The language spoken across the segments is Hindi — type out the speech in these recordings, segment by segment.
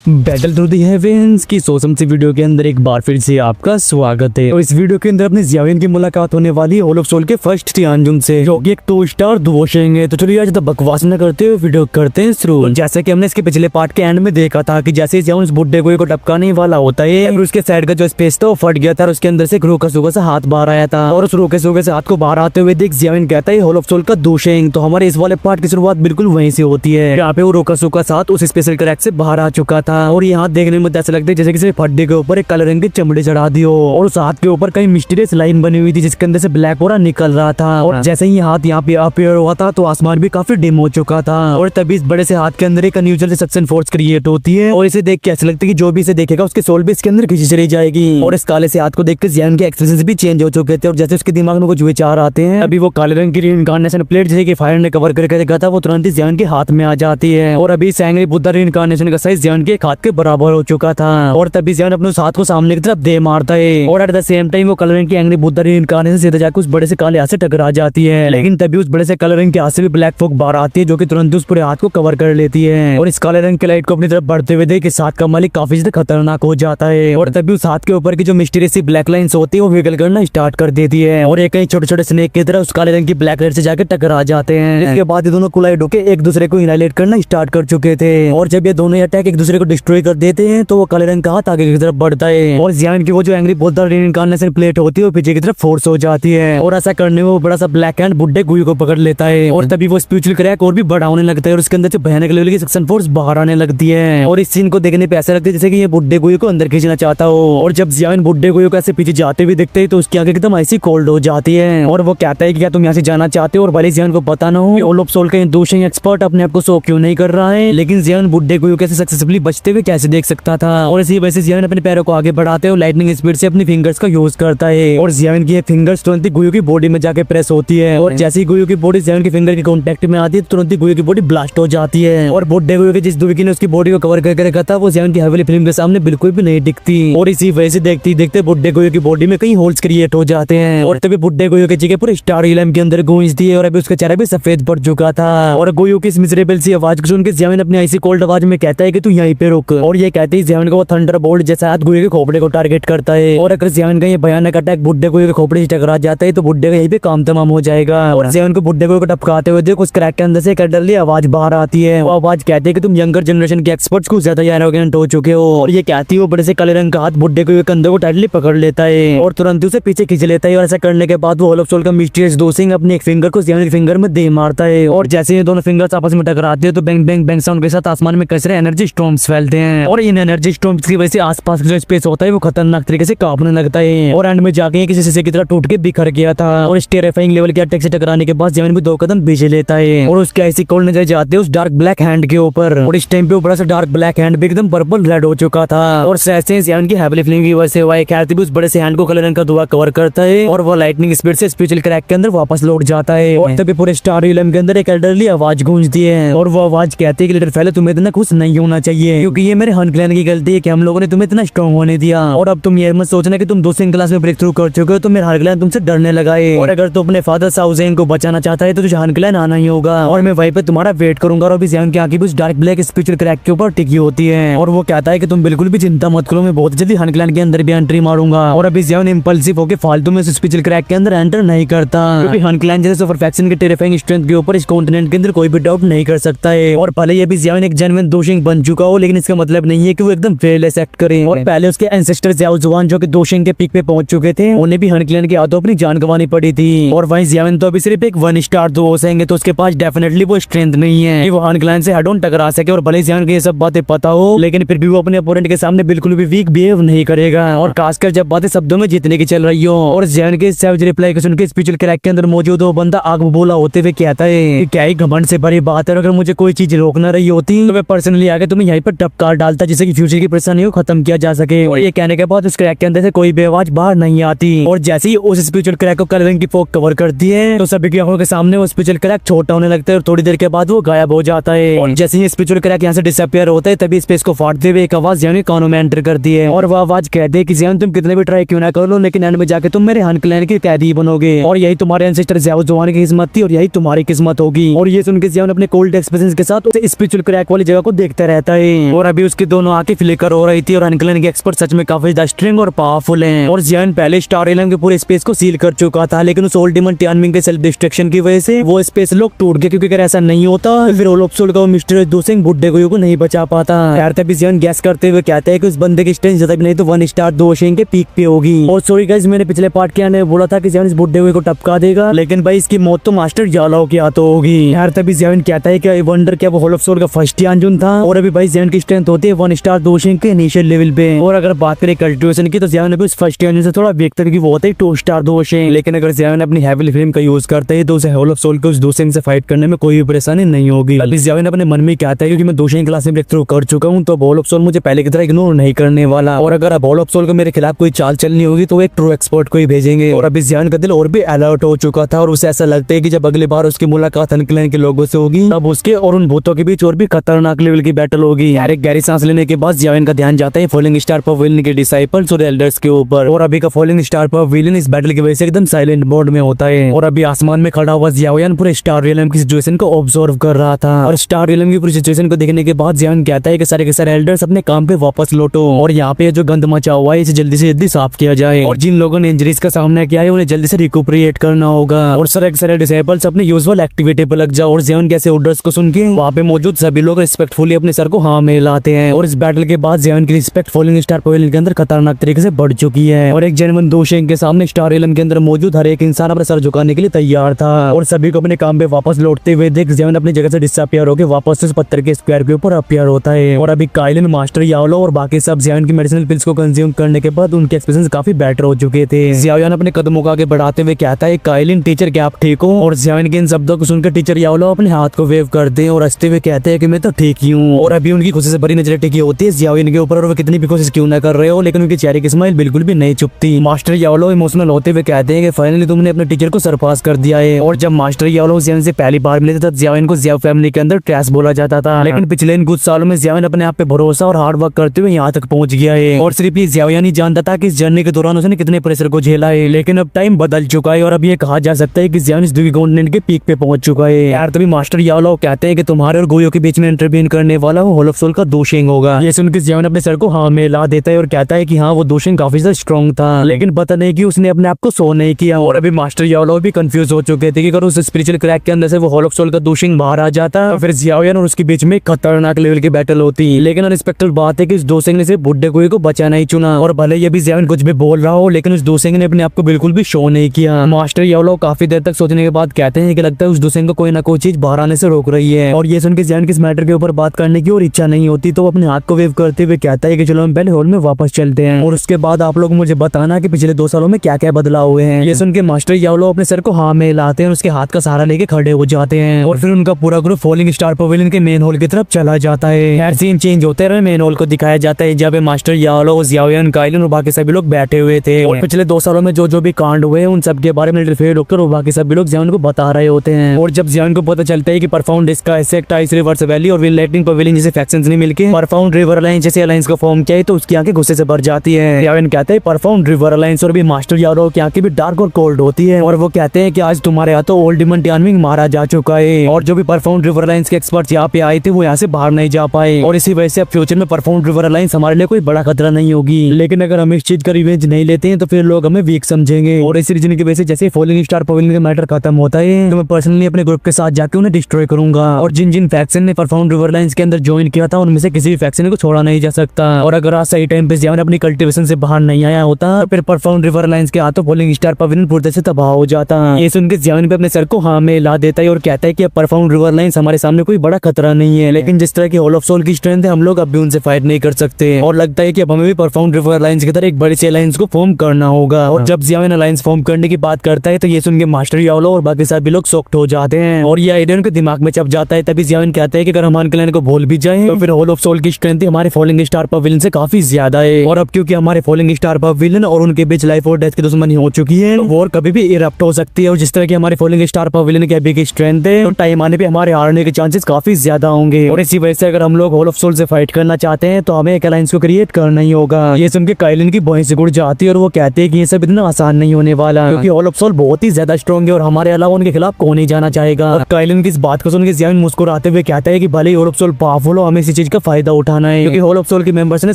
बैटल थ्रू द हेवेंस की सोसम सी वीडियो के अंदर एक बार फिर से आपका स्वागत है। और इस वीडियो के अंदर अपने जियाविन की मुलाकात होने वाली है होल ऑफ सोल के फर्स्ट तियानजुन से, जो कि एक 2 स्टार दुओशेंग है। तो चलिए आज बकवास न करते हुए वीडियो करते हैं शुरू। जैसे कि हमने इसके पिछले पार्ट के एंड में देखा था कि जैसे जियाविन उस बुड्ढे को टपकाने वाला होता है और उसके साइड का जो स्पेस था वो फट गया था और उसके अंदर से रूखा सूखा सा हाथ बाहर आया था। और उस रूखे सूखे से हाथ को बाहर आते हुए देख जियाविन कहता है होल ऑफ सोल का दुओशेंग। तो हमारे इस वाले पार्ट की शुरुआत बिल्कुल वहीं से होती है, यहाँ पे वो रूखा सूखा साथ उस स्पेशल क्रैक से बाहर आ चुका था। और यहाँ देखने में ऐसा लगता है जैसे किसी फड्डे के ऊपर एक काले रंग की चमड़ी चढ़ा दी हो और उस हाथ के ऊपर कई मिस्टीरियस लाइन बनी हुई थी जिसके अंदर से ब्लैक ओरा निकल रहा था। और जैसे ही हाथ यहाँ पे अपीयर हुआ था तो आसमान भी काफी डिम हो चुका था। और तभी इस बड़े से हाथ के अंदर एक अनयूजुअल सक्शन फोर्स क्रिएट होती है और इसे देख के ऐसा लगता है कि जो भी इसे देखेगा उसकी सोल भी इसके अंदर खींची चली जाएगी। और इस काले से हाथ को देख कर जियान के एक्सप्रेशन भी चेंज हो चुके थे और जैसे उसके दिमाग में कुछ विचार आते हैं अभी वो काले रंग की रीइंकार्नेशन प्लेट जैसे कि फायर ने कवर करके देखा था वो तुरंत ही जियान के हाथ में आ जाती है। और अभी सैंगरी बुद्धा रीइंकार्नेशन का साइज जियान के हाथ के बराबर हो चुका था। और तभी जियान अपने उस हाथ को सामने की तरफ दे मारता है और एट द सेम टाइम वो कलर रंग की एंग्री बुद्धा रीइंकार्नेशन सीधे जाकर उस बड़े से काले हाथ से टकरा जाती है। लेकिन तभी उस बड़े से काले रंग के हाथ से भी ब्लैक फोक बाहर आती है जो कि तुरंत उस पूरे हाथ को कवर कर लेती है। और इस काले रंग के लाइट को अपनी तरफ बढ़ते हुए देख इस हाथ का मालिक काफी ज्यादा खतरनाक हो जाता है। और तभी उस हाथ के ऊपर की जो मिस्टीरियस सी ब्लैक लाइंस होती है वो विगल करना स्टार्ट कर देती है और एक कई छोटे छोटे स्नेक की तरह उस काले रंग की ब्लैक लाइट से जाकर टकरा जाते हैं। इसके बाद ये दोनों कोलाइड होकर एक दूसरे को इनाइलेट करना स्टार्ट कर चुके थे। और जब ये दोनों अटैक एक दूसरे को डिस्ट्रॉय कर देते हैं तो वो काले रंग का हाथ आगे की तरफ बढ़ता है और जियान की वो जो एंग्री बुद्धा रीइंकार्नेशन प्लेट होती है वो पीछे की तरफ फोर्स हो जाती है। और ऐसा करने में वो बड़ा सा ब्लैक हैंड बुड्ढे गुई को पकड़ लेता है और तभी वो स्पिरिचुअल क्रैक और भी बड़ा होने लगता है और उसके अंदर से भयानक लेवल की सक्शन फोर्स बाहर आने लगती है। और इस सीन को देखने पे ऐसा लगता है जैसे कि ये बुड्ढे गुई को अंदर खींचना चाहता हो। और जब जियान बुड्ढे गुई को ऐसे पीछे जाते हुए दिखते हैं तो उसकी आंखें एकदम ऐसी कोल्ड हो जाती है और वो कहता है कि क्या तुम यहाँ से जाना चाहते हो। और भले जियान को पता ना हो होल ऑफ सोल का दोषी एक्सपर्ट अपने आप को शो क्यों नहीं कर रहा है, लेकिन जियान बुड्ढे गुई कैसे सक्सेसफुली बचते हुए कैसे देख सकता था। और इसी वजह से जियान अपने पैरों को आगे बढ़ाते हुए लाइटनिंग स्पीड से अपनी फिंगर्स का यूज करता है और जियान की फिंगर्स तुरंत ही गुयू की बॉडी में जाके प्रेस होती है। और जैसे ही गुयू की बॉडी जियान की फिंगर के कांटेक्ट में आती है तुरंत ही गुयू की बॉडी ब्लास्ट हो जाती है। और बुड्ढे गुयू के जिस दुबकी ने उसकी बॉडी को कवर करके रखा था वो जियान की हवेली फिल्म के सामने बिल्कुल भी नहीं दिखती। और इसी वजह से देखते देखते बुड्ढे गुयू की बॉडी में कई होल्स क्रिएट हो जाते हैं और तभी बुड्ढे गुयू की जगह पूरे स्टार इलम के अंदर गूंजती है और अभी उसका चेहरा भी सफेद पड़ चुका था। और गुयू की इस मिजरेबल सी आवाज को सुनकर जियान अपनी ऐसी कोल्ड आवाज में कहता है कि तू यहीं पे रुक। और ये कहते ही जियान को वो थंडर बोल्ट जैसा हाथ गुयू के खोपड़े को टारगेट करता है और अगर जियान का ये भयानक अटैक बुड्ढे गुयू के खोपड़े से टकरा जाता है तो बुड्ढे का यहीं पे काम तमाम हो जाएगा। और जियान को बुड्ढे गुयू को टपकाते हुए देख उस क्रैक के अंदर से एक डरली आवाज बाहर आती है। वो आवाज कहती है कि तुम यंगर जनरेशन के एक्सपर्ट्स को ज्यादा एरोगेंट हो चुके हो। और ये कहती है वो बड़े से काले रंग का हाथ बुड्ढे गुयू के कंधे को टाइटली पकड़ लेता है और तुरंत उसे पीछे खींच लेता है। और ऐसा करने के बाद वो होल ऑफ सोल का मिस्टीरियस दोषिंग अपने एक फिंगर को जियान के फिंगर में दे मारता है और जैसे ये दोनों फिंगर्स आपस में टकराते हैं तो बैंग बैंग बैंग साउंड के साथ आसमान में कई सारे एनर्जी स्टॉर्म्स फैलते हैं और इन एनर्जी स्टॉर्म्स की वजह से आसपास का जो स्पेस होता है वो खतरनाक तरीके से कांपने लगता है और एंड में जाके किसी शीशे की तरह टूट के बिखर गया था। और इस टेरिफाइंग लेवल के अटैक से टकराने के बाद जियान भी 2 कदम पीछे लेता है और उसके ऐसी कोल्ड नजर जाते हैं उस डार्क ब्लैक हैंड के ऊपर। और इस टाइम पे बड़ा सा डार्क ब्लैक हैंड भी एकदम पर्पल रेड हो चुका था और सहसे जियान की हैवली फिल्म की वजह से हुआ ख्याति भी उस बड़े से हैंड को काले रंग का धुआं कवर करता है और वो लाइटनिंग स्पीड से स्पिरिचुअल क्रैक के अंदर वापस लौट जाता है। और तभी पूरे स्टार इलम के अंदर एक एल्डरली आवाज गूंजती है और वो आवाज कहती है कि लिटिल फेलो तुम्हें इतना खुश नहीं होना चाहिए क्योंकि ये मेरे हन क्लैन की गलती है कि हम लोगों ने तुम्हें इतना स्ट्रॉन्ग होने दिया। और अब तुम ये मत सोचना कि तुम दूसरी क्लास में ब्रेक थ्रू कर चुके हो तो मेरा हन क्लैन तुमसे डरने लगा है। और अगर तू अपने फादर साउजेन को बचाना चाहता है तो तुझे हन क्लैन आना ही होगा और मैं वहीं पे तुम्हारा वेट करूंगा। और अभी जियान की आंखें भी उस डार्क ब्लैक स्पिरिचुअल क्रैक के ऊपर टिकी होती है और वो कहता है कि तुम बिल्कुल भी चिंता मत करो, मैं बहुत जल्दी हन क्लैन के अंदर भी एंट्री मारूंगा। और अभी जियान इंपल्सिव होकर फालतू में स्पिरिचुअल क्रैक के अंदर एंटर नहीं करता क्योंकि हन क्लैन जैसे परफेक्शन के टेरिफाइंग स्ट्रेंथ के ऊपर इस कॉन्टिनेंट के अंदर कोई भी डाउट नहीं कर सकता है। और पहले ये भी जियान एक जेन्युइन दोषिंग बन चुका हो लेकिन इसका मतलब नहीं है कि वो एकदम फेयरलेस एक्ट करे। और पहले उसके एंसेस्टर ज़्याओ जुआन जो कि दोषिंग के पीक पे पहुंच चुके थे उन्हें भी हन क्लैन के हाथों अपनी जान गंवानी पड़ी थी। और वहीं जियान तो अभी सिर्फ एक 1 स्टार दोषिंग है तो उसके पास डेफिनेटली वो स्ट्रेंथ नहीं है कि वो हन क्लैन से हेड ऑन टकरा सके। और भले जियान को ये सब बातें पता हो लेकिन फिर भी वो अपने अपोनेंट के सामने बिल्कुल भी वीक बिहेव नहीं करेगा और खासकर जब बातें शब्दों में जीतने की चल रही हो। और जियान के सैवेज रिप्लाई को सुनकर स्पिरिचुअल क्रैक के अंदर मौजूद वो बंदा आग बोला होते हुए कहता है क्या ही घमंड से भरी बात है, अगर मुझे कोई चीज रोकना रही होती तो मैं पर्सनली आके तुम्हें यहीं पर टपकार डालता जिससे कि फ्यूचर की परेशानियों को खत्म किया जा सके। और ये कहने के बाद उस क्रैक के अंदर से कोई भी आवाज बाहर नहीं आती और जैसे ही उस स्पिरिचुअल क्रैक को काले रंग की फोक कवर करती है तो सभी की आंखों के सामने वो स्पिरिचुअल क्रैक छोटा होने लगता है और थोड़ी देर के बाद वो गायब हो जाता है। और जैसे ही स्पिरिचुअल क्रैक यहाँ से डिसअपियर होता है तभी स्पेस को फाड़ते हुए एक आवाज जियान के कानों में एंटर करती है और वो आवाज कहती है कि जियान तुम कितने भी ट्राई क्यों ना कर लो लेकिन एंड में जाके तुम मेरे हन क्लैन के कैदी बनोगे और यही तुम्हारे एंसेस्टर ज़्याओ जुआन की किस्मत थी और यही तुम्हारी किस्मत होगी। और ये सुनकर जियान अपने कोल्ड एक्सप्रेशन के साथ स्पिरिचुअल क्रैक वाली जगह को देखता रहता है और अभी उसकी दोनों आंखें फ्लिकर हो रही थी और अनकलन के एक्सपर्ट सच में काफी ज्यादा स्ट्रिंग और पावरफुल हैं। और जियान पहले स्टार एलियन के पूरे स्पेस को सील कर चुका था, लेकिन उस ओल्ड डिमन टियानमिंग के सेल्फ डिस्ट्रक्शन की वजह से वो स्पेस लॉक टूट गया, क्योंकि अगर ऐसा नहीं होता फिर ओलफ सोल का वो मिस्टीरियस दोसेंग बुड्ढे को नहीं बचा पाता। यार तभी जियान गैस करते हुए कहता है कि उस बंदे की स्ट्रेंथ ज्यादा भी नहीं तो 1 स्टार दोशेंग के पीक पे होगी। और सॉरी गाइस, मैंने पिछले पार्ट के आने बोला था कि जियान इस बुड्ढे को टपका देगा, लेकिन भाई इसकी मौत तो मास्टर जालाओ के हाथों होगी। यार तभी जियान कहता है कि आई वंडर क्या वो ओलफ सोल का फर्स्ट यानजुन था। और अभी भाई जियान की स्ट्रेंथ होती है 1 स्टार दोशेंग के इनिशियल लेवल पे। और अगर बात करें कल्टिवेशन की तो जियान अभी उस फर्स्ट यानजुन से थोड़ा बेहतर की वो होता है 2 स्टार दोशेंग। लेकिन अगर जियान अपनी हेवी फ्लेम का यूज करते है तो उसे ओलफ सोल के उस दोशेंग से फाइट करने में कोई भी परेशानी नहीं होगी। अभी जियान अपने मन में कहता है क्योंकि मैं दोशेंग क्लास में ब्रेक थ्रू कर चुका हूँ तो ओलफ सोल मुझे पहले की तरह इग्नोर नहीं करने वाला। और अगर अब ओलफ सोल को मेरे खिलाफ कोई चाल चलनी होगी तो एक ट्रू एक्सपर्ट को ही भेजेंगे। और अभी जियान का दिल और भी अलर्ट हो चुका था और उसे ऐसा लगता है कि जब अगली बार उसकी मुलाकात अनक्लैन के लोगों से होगी तब उसके और उन भूतों के बीच और भी खतरनाक लेवल की बैटल होगी। यार एक गहरी सांस लेने के बाद जियान का ध्यान जाता है फॉलिंग स्टार पवेलियन के डिसाइपल्स और एल्डर्स के ऊपर। और अभी का फॉलिंग स्टार पवेलियन इस बैटल की वजह से एकदम साइलेंट मोड में होता है। और अभी आसमान में खड़ा हुआ जियान पूरे स्टार रियलम की सिचुएशन को ऑब्जर्व कर रहा था। और स्टार रियलम की पूरी सिचुएशन को देखने के बाद जियान कहता है कि सारे के सारे एल्डर्स अपने काम पे वापस लौटो और यहाँ पे जो गंद मचा हुआ है इसे जल्दी साफ किया जाए। और जिन लोगों ने इंजरीज का सामना किया है उन्हें जल्दी से रिकूपरेट करना होगा। और सारे डिसेबल्स अपने यूजुअल एक्टिविटी पे लग जाओ। और जियान कैसे ऑर्डर्स को सुन के वहाँ पे मौजूद सभी लोग रिस्पेक्टफुली अपने सर को हाँ में लाते हैं। और इस बैटल के बाद जियान की रिस्पेक्ट फॉलिंग स्टार पवेलियन के अंदर खतरनाक तरीके से बढ़ चुकी है। और एक जेन्युइन दोशेंग के सामने स्टार रियलम के अंदर मौजूद हर एक इंसान अपना सर झुकाने के लिए तैयार था। और सभी को अपने काम पे वापस लौटते हुए देख जियान अपनी जगह से डिसअपियर होकर वापस उस पत्थर के स्क्वायर के ऊपर अपीयर होता है। और अभी काइलिन, मास्टर याओलो और बाकी सब जियान की मेडिसिनल पिल्स को कंज्यूम करने के बाद उनके एक्सप्रेशंस काफी बेटर हो चुके थे। जियान अपने कदमों को आगे बढ़ाते हुए कहता है काइलिन टीचर क्या आप ठीक हो? और जियान के इन शब्दों को सुनकर टीचर याओलो अपने हाथ को वेव करते हैं और हंसते हुए कहते हैं कि मैं तो ठीक ही हूँ। और अभी उनकी खुशी से भरी नजरें टिकी होती है जियान के ऊपर और वो कितनी भी कोशिश क्यों ना कर रहे हो लेकिन उनके चेहरे की स्माइल बिल्कुल भी नहीं चुपती। मास्टर याओलो इमोशनल होते हुए कहते हैं कि फाइनली तुमने अपने टीचर को सरपास कर दिया है। और जब मास्टर याओलो जियान से पहली बार मिले थे तब जियान को जियाओ फैमिली के अंदर ट्रैश बोला जाता था, लेकिन पिछले इन कुछ सालों में जियान अपने आप पे भरोसा और हार्ड वर्क करते हुए यहाँ तक पहुंच गया है। और सिर्फ ये जियान ही जानता था कि इस जर्नी के दौरान उसने कितने प्रेशर को झेला है, लेकिन अब टाइम बदल चुका है और अब ये कहा जा सकता है कि जियान इस द्वीप कॉन्टिनेंट के पीक पे पहुंच चुका है। यार तभी मास्टर याओलो कहते हैं कि तुम्हारे और गोयो के बीच में इंटरवीन करने वाला वो ओलफ सोल का दोशेंग होगा। ये सुनकर जियान अपने सर को हाँ में ला देता है और कहता है कि हाँ वो दोशेंग काफी ज्यादा स्ट्रॉन्ग था, लेकिन पता नहीं कि उसने अपने आप को शो नहीं किया। और अभी मास्टर याओलो भी कंफ्यूज हो चुके थे कि अगर उस स्पिरिचुअल क्रैक के अंदर से वो ओलफ सोल का दोशेंग बाहर आ जाता फिर जियान और उसके बीच में खतरनाक लेवल की बैटल होती। लेकिन अनएक्सपेक्टेड बात है कि इस दोशेंग ने सिर्फ बुड्ढे गोयो को बचा नहीं चुना। और भले ये भी जियान कुछ भी बोल रहा हो लेकिन उस दोशेंग ने अपने आप को बिल्कुल भी शो नहीं किया। मास्टर याओलो काफी देर तक सोचने के बाद कहते हैं कि लगता है उस दोशेंग को कोई ना कोई चीज बाहर आने से रोक रही है। और ये सुन के जियान की इस मैटर के ऊपर बात करने की और इच्छा नहीं होती तो वो अपने हाथ को वेव करते हुए कहता है कि चलो हम पहले हॉल में वापस चलते हैं और उसके बाद आप लोग मुझे बताना कि पिछले 2 सालों में क्या क्या बदलाव हुए हैं। ये सुन के मास्टर याओलो अपने सर को हाँ में लाते हैं और उसके हाथ का सहारा लेके खड़े हो जाते हैं। और फिर उनका पूरा ग्रुप फॉलिंग स्टार पवेलियन के मेन हॉल की तरफ चला जाता है। यार सीन चेंज होते रहे, मेन हॉल को दिखाया जाता है जब मास्टर याओलो, जियान, काइलिन और बाकी सभी लोग बैठे हुए थे। और पिछले 2 सालों में जो भी कांड हुए उन सब के बारे में लिटिल डॉक्टर और बाकी सभी लोग जियान को बता रहे होते हैं। और जब जियान को पता चलता है कि परफाउंड इसका एसेक्ट आइस रिवर्स वैली और विल लाइटनिंग पवेलियन जैसे फैक्शंस ने मिलकर परफाउंड रिवर अलायंस जैसे अलायंस को फॉर्म किया है तो उसकी आंखें गुस्से से भर जाती है। जियान कहते हैं परफाउंड रिवर अलायंस और भी मास्टर याओलो की आंखें भी डार्क और कोल्ड होती है। और वो कहते हैं कि आज तुम्हारे हाथों ओल्ड डिमन टियानमिंग मारा जा चुका है और जो भी परफाउंड रिवर अलायंस के एक्सपर्ट्स यहाँ पे आए थे वो यहाँ से बाहर नहीं जा पाए और इसी वजह से अब फ्यूचर में परफाउंड रिवर अलायंस हमारे लिए कोई बड़ा खतरा नहीं होगी। लेकिन अगर हम इस चीज का रिवेंज नहीं लेते हैं तो फिर लोग हमें वीक समझेंगे। और इसी रीजन की वजह से जैसे फॉलिंग स्टार पवेलियन का मैटर खत्म होता है तो मैं पर्सनली अपने ग्रुप के साथ जाकर उन्हें डिस्ट्रॉय करूंगा। और जिन जिन फैक्शन ने परफाउंड रिवर अलायंस के अंदर ज्वाइन किया था उनमें से किसी भी फैक्शन को छोड़ा नहीं जा सकता। और अगर आज सही टाइम पे जियान अपनी कल्टिवेशन से बाहर नहीं आया होता तो फिर परफाउंड रिवर अलायंस के हाथों फॉलिंग स्टार पवेलियन पूरी तरह से तबाह हो जाता। ये सुनकर जियान पे अपने सर को हाँ में ला देता है और कहता है कि अब परफाउंड रिवर अलायंस हमारे सामने कोई बड़ा खतरा नहीं है, लेकिन जिस तरह की ओलफ सोल की स्ट्रेंथ है हम लोग अब भी उनसे फाइट नहीं कर सकते। और लगता है कि अब हमें भी परफाउंड रिवर अलायंस की तरह एक बड़ी सी अलायंस को फॉर्म करना होगा। और जब जियान अलायंस फॉर्म करने की बात करता है तो ये सुन के मास्टर याओलो और बाकी सभी लोग शॉक्ड हो जाते हैं और ये आइडिया उनके दिमाग में चप जाता है। तभी जियान कहता है कि अगर हम अनक्लैन को भूल भी जाएं तो फिर ओलफ सोल की स्ट्रेंथ हमारे फॉलिंग स्टार पवेलियन से काफी ज्यादा है। और अब क्योंकि हमारे फॉलिंग स्टार पवेलियन और उनके बीच लाइफ और डेथ की दुश्मनी हो चुकी है तो वॉर कभी भी इरप्ट हो सकती है। और जिस तरह की हमारे फॉलिंग स्टार पवेलियन की अभी की स्ट्रेंथ है तो टाइम आने पे हमारे हारने के चांसेस काफी ज्यादा होंगे। और इसी वजह से अगर हम लोग ओलफ सोल से फाइट करना चाहते हैं तो हमें एक अलायंस को क्रिएट करना ही होगा। ये सुन के काइलिन की भौहें सिकुड़ जाती है और वो कहते हैं कि ये सब इतना आसान नहीं होने वाला क्योंकि ओलफ सोल बहुत ही ज्यादा स्ट्रॉन्ग है और हमारे अलावा उनके खिलाफ कौन नहीं जाना चाहेगा। काइलिन की इस बात को सुन के जियान मुस्कुराते हुए कहता है कि भले ही ओलफ सोल पावरफुल हो हमें इसी चीज का फायदा उठाना है, क्योंकि होल ऑफ सोल के मेंबर्स ने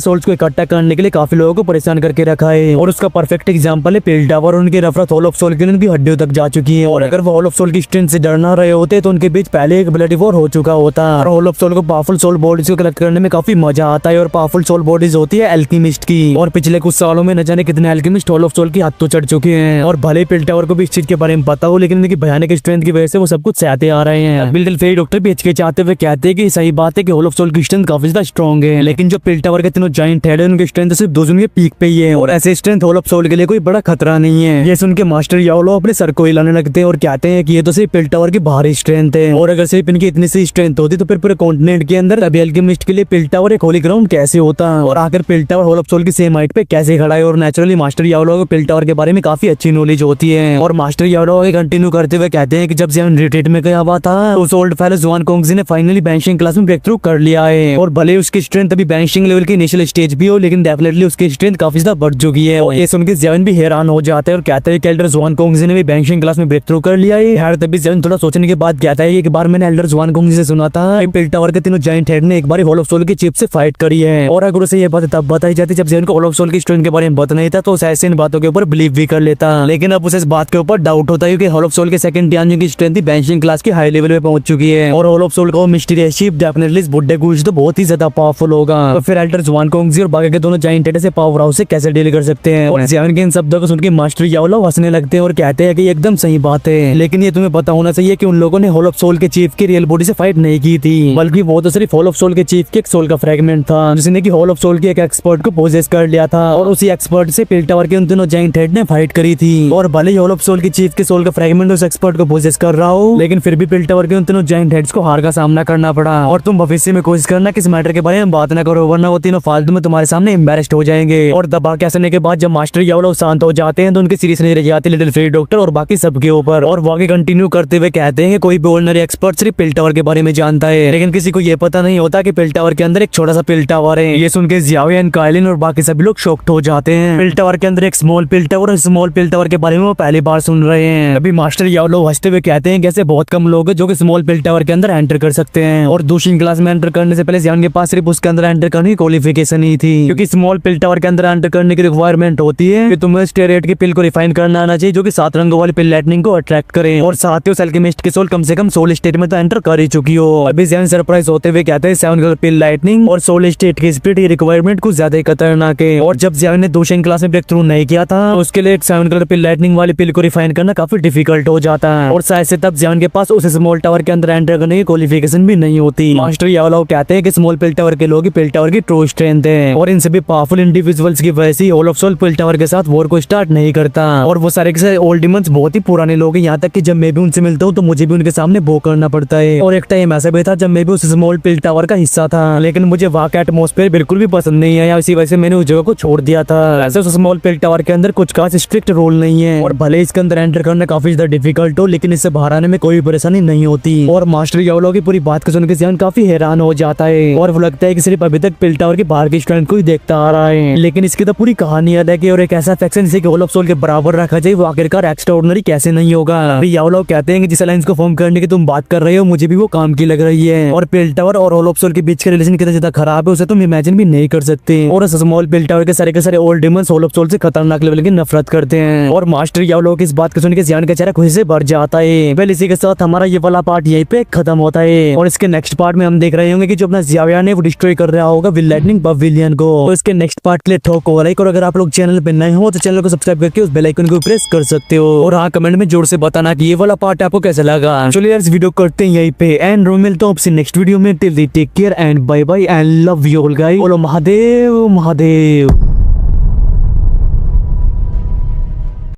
सोल्स को इकट्ठा करने के लिए काफी लोगों को परेशान करके रखा है। और उसका परफेक्ट एग्जांपल है पिल टावर। उनकी नफरत होल ऑफ सोल की उनकी हड्डियों तक जा चुकी है, और अगर वो होल ऑफ सोल की स्ट्रेंथ से डर ना रहे होते तो उनके बीच पहले एक ब्लडी वॉर हो चुका होता। और होल ऑफ सोल को पावरफुल सोल बॉडीज को कलेक्ट करने में काफी मजा आता है, और पावरफुल सोल बॉडीज होती है एल्केमिस्ट की। और पिछले कुछ सालों में न जाने कितने एल्केमिस्ट होल ऑफ सोल की हाथ तो चढ़ चुके हैं। और भले पिल टावर को भी इस चीज के बारे में पता हो, लेकिन उनकी भयानक स्ट्रेंथ की वजह से वो सब कुछ सहते आ रहे हैं। बिल्कुल फेरी डॉक्टर भी हिचकिचाते हुए कहते हैं कि सही बात है कि होल ऑफ सोल की स्ट्रेंथ काफी ज्यादा स्ट्रॉन्ग है, लेकिन जो पिल टावर के तीनों जायंट हेड है उनकी स्ट्रेंथ सिर्फ दोनों के पीक पे ही है, और ऐसे स्ट्रेंथ होल ऑफ सोल के लिए कोई बड़ा खतरा नहीं है। ये सुन के मास्टर याओलो अपने सर को हिलाने लगते हैं और कहते हैं कि ये तो सिर्फ पिल टावर की बाहरी स्ट्रेंथ है, और अगर सिर्फ इनकी इतनी सी स्ट्रेंथ होती तो फिर पूरे कॉन्टिनेंट के अंदर अभी एल्केमिस्ट के लिए पिल टावर एक होली ग्राउंड कैसे होता, और आखिर पिल टावर होल ऑफ सोल की सेम हाइट पे कैसे खड़ा है। और नेचुरली मास्टर याओलो को पिल टावर के बारे में काफी अच्छी नॉलेज होती है, और मास्टर याओलो कंटिन्यू करते हुए कहते हैं कि जब से हम रिट्रीट में गया हुआ था उस ओल्ड फेलो जुआन कोंगजी ने फाइनली बेंचिंग क्लास में ब्रेक थ्रू कर लिया है, और भले उसकी स्ट्रेंथ अभी बेंचिंग लेवल की इनिशियल स्टेज भी हो, लेकिन डेफिनेटली उसकी स्ट्रेंथ काफी ज्यादा बढ़ चुकी है। और ये सुन के जेवन भी हैरान हो जाता है और कहता है कि एल्डर जुआन कोंगजी ने भी बेंचिंग क्लास में ब्रेक थ्रू कर लिया है। यार तभी जेवन थोड़ा सोचने के बाद कहता है कि एक बार मैंने एल्डर जुआन कोंगजी से सुना था पिल टावर के तीनों जायंट हेड ने एक बार होल ऑफ सोल की चीफ से फाइट करी है, और अगर उसे ये बात तब बताई जाती जब जेवन को होल ऑफ सोल की स्ट्रेंथ के बारे में पता नहीं था, तो उसे ऐसे इन बातों के ऊपर बिलीव भी कर लेता। लेकिन अब उसे इस बात के ऊपर डाउट होता है कि होल ऑफ सोल के सेकंड टियानजिन की स्ट्रेंथ बेंचिंग क्लास के हाई लेवल पे पहुंच चुकी है, और होल ऑफ सोल का मिस्टीरियस शिप डेफिनेटली इस बुड्ढे गूंज तो बहुत ही ज्यादा पावरफुल होगा। तो फिर एल्डर जुआन कोंगजी और बाकी के दोनों जायंट हेड से पावर हाउस से कैसे डील कर सकते हैं। और जेवन के इन शब्दों को सुनकर मास्टर याओलो हंसने लगते हैं और कहते हैं कि एकदम सही बात है, लेकिन ये तुम्हें पता होना चाहिए कि उन लोगों ने होल ऑफ सोल के चीफ की रियल बॉडी से फाइट नहीं की थी, बल्कि वो तो सिर्फ होल ऑफ सोल के चीफ के एक सोल का फ्रेगमेंट था, जिसने कि होल ऑफ सोल के एक एक्सपर्ट को पोजेस कर लिया था, और उसी एक्सपर्ट से पिल टावर के उन दोनों जायंट हेड ने फाइट करी थी। और भले ही होल ऑफ सोल के चीफ के सोल का फ्रेगमेंट उस एक्सपर्ट को पोजेस कर रहा हो, लेकिन फिर भी पिल टावर के उन तीनों जायंट हेड्स को हार का सामना करना पड़ा। और तुम भविष्य में कोशिश करना कि इस मैटर के बारे में बात ना करो, वरना वो तीनों फालतू में तुम्हारे सामने एम्बैरेस्ड हो जाएंगे। और दबा के हंसने के बाद जब मास्टर याओलो शांत हो जाते हैं तो उनकी सीरीज नहीं रह जाती लिटिल फेरी डॉक्टर और बाकी सबके ऊपर, और वो आगे कंटिन्यू करते हुए कहते हैं कि कोई भी ऑर्डिनरी एक्सपर्ट सिर्फ पिल टावर के बारे में जानता है, लेकिन किसी को ये पता नहीं होता कि पिल टावर के अंदर एक छोटा सा पिल टावर है। ये सुन के जियाओ काइलिन और बाकी सभी लोग शॉक्ड हो जाते हैं। पिल टावर के अंदर एक स्मॉल पिल टावर और स्मॉल पिल टावर के बारे में वो पहली बार सुन रहे हैं। अभी मास्टर याओलो हंसते हुए कहते हैं कि ऐसे बहुत कम लोग हैं जो कि स्मॉल पिल टावर के अंदर एंटर कर सकते हैं, और दूसरी क्लास में एंटर करने से पहले जियान के पास सिर्फ उसके अंदर एंटर करने की क्वालिफिकेशन ही थी, क्योंकि स्मॉल पिल टावर के अंदर एंटर करने की रिक्वायरमेंट होती है कि तुम्हें स्टेरेट की पिल को रिफाइन करना आना चाहिए जो कि 7 रंगों वाली पिल लाइटनिंग को अट्रैक्ट करे, और साथ ही उस एल्केमिस्ट की सोल कम से कम सोल स्टेट में तो एंटर कर ही चुकी हो। अभी जियान सरप्राइज होते हुए कहते हैं 7 कलर पिल लाइटनिंग और सोल स्टेट की स्पिरिट रिक्वायरमेंट कुछ ज्यादा ही खतरनाक है, और जब जियान ने दूसरी क्लास में ब्रेक थ्रू नहीं किया था उसके लिए 7 कलर पिल लाइटनिंग वाली पिल को रिफाइन करना काफी डिफिकल्ट हो जाता है, और शायद से तब जियान के पास उस स्मॉल टावर के अंदर एंटर करने की क्वालिफिकेशन भी नहीं होती। मास्टर याओलो कहते हैं कि स्मॉल पिल टावर के लोग ही पिल टावर की ट्रू स्ट्रेंथ है, और इन सभी पावरफुल इंडिविजुअल्स की वजह से whole of soul pill tower के साथ वॉर को स्टार्ट नहीं करता, और वो सारे के सारे ओल्ड डिमंस बहुत ही पुराने लोग हैं, यहाँ तक कि जब मैं भी उनसे मिलता हूँ तो मुझे भी उनके सामने वो करना पड़ता है। और एक टाइम ऐसा भी था जब मैं भी उस स्मॉल पिल टावर का हिस्सा था, लेकिन मुझे वहाँ का एटमॉस्फेयर बिल्कुल भी पसंद नहीं आया, इसी वजह से मैंने उस जगह को छोड़ दिया था। ऐसे उस स्मॉल पिल टावर के अंदर कुछ खास स्ट्रिक्ट रूल नहीं है, और भले इसके अंदर एंटर करना काफी ज्यादा डिफिकल्ट हो, लेकिन इससे बाहर आने में कोई परेशानी नहीं होती। और मास्टर याओलो की पूरी बात को सुनकर जियान काफी हैरान हो जाता है, और वो लगता है कि सिर्फ अभी तक पिल टावर के बाहर की स्ट्रेंथ को ही देखता आ रहा है, लेकिन इसकी तो पूरी कहानी याद है कि और एक ऐसा फैक्शन जिसे होल ऑफ सोल के बराबर रखा जाए वो आखिरकार एक्स्ट्राऑर्डिनरी कैसे नहीं होगा। याओलो कहते हैं कि जिस अलायंस को फॉर्म करने की तुम बात कर रहे हो मुझे भी वो काम की लग रही है, और पिल टावर और होल ऑफ सोल के बीच का रिलेशन कितना ज्यादा खराब है उसे तुम इमेजिन भी नहीं कर सकते, और स्मॉल पिल टावर के सारे old demons whole of soul से खतरनाक लेवल की नफरत करते हैं। और मास्टर याओलो की इस बात को सुनकर जियान का चेहरा खुशी से भर जाता है। वेल इसी के साथ हमारा ये वाला पार्ट यहीं पे खत्म होता है, और इसके नेक्स्ट पार्ट में हम देख रहे होंगे कि जो अपना जियाओयान है वो डिस्ट्रॉय कर रहा होगा विल लाइटनिंग पवेलियन को। तो इसके नेक्स्ट पार्ट के लिए ठोक और लाइक, और अगर आप लोग चैनल पे नए हो तो चैनल को सब्सक्राइब करके उस बेल आइकन को प्रेस कर सकते हो, और हाँ कमेंट में जोर से बताना कि ये वाला पार्ट आपको कैसा लगा। चलिए यार इस वीडियो करते हैं यहीं पे एंड मिलता हूं आपसे नेक्स्ट वीडियो में। Till take care and bye bye and love you all guys. बोलो महादेव महादेव।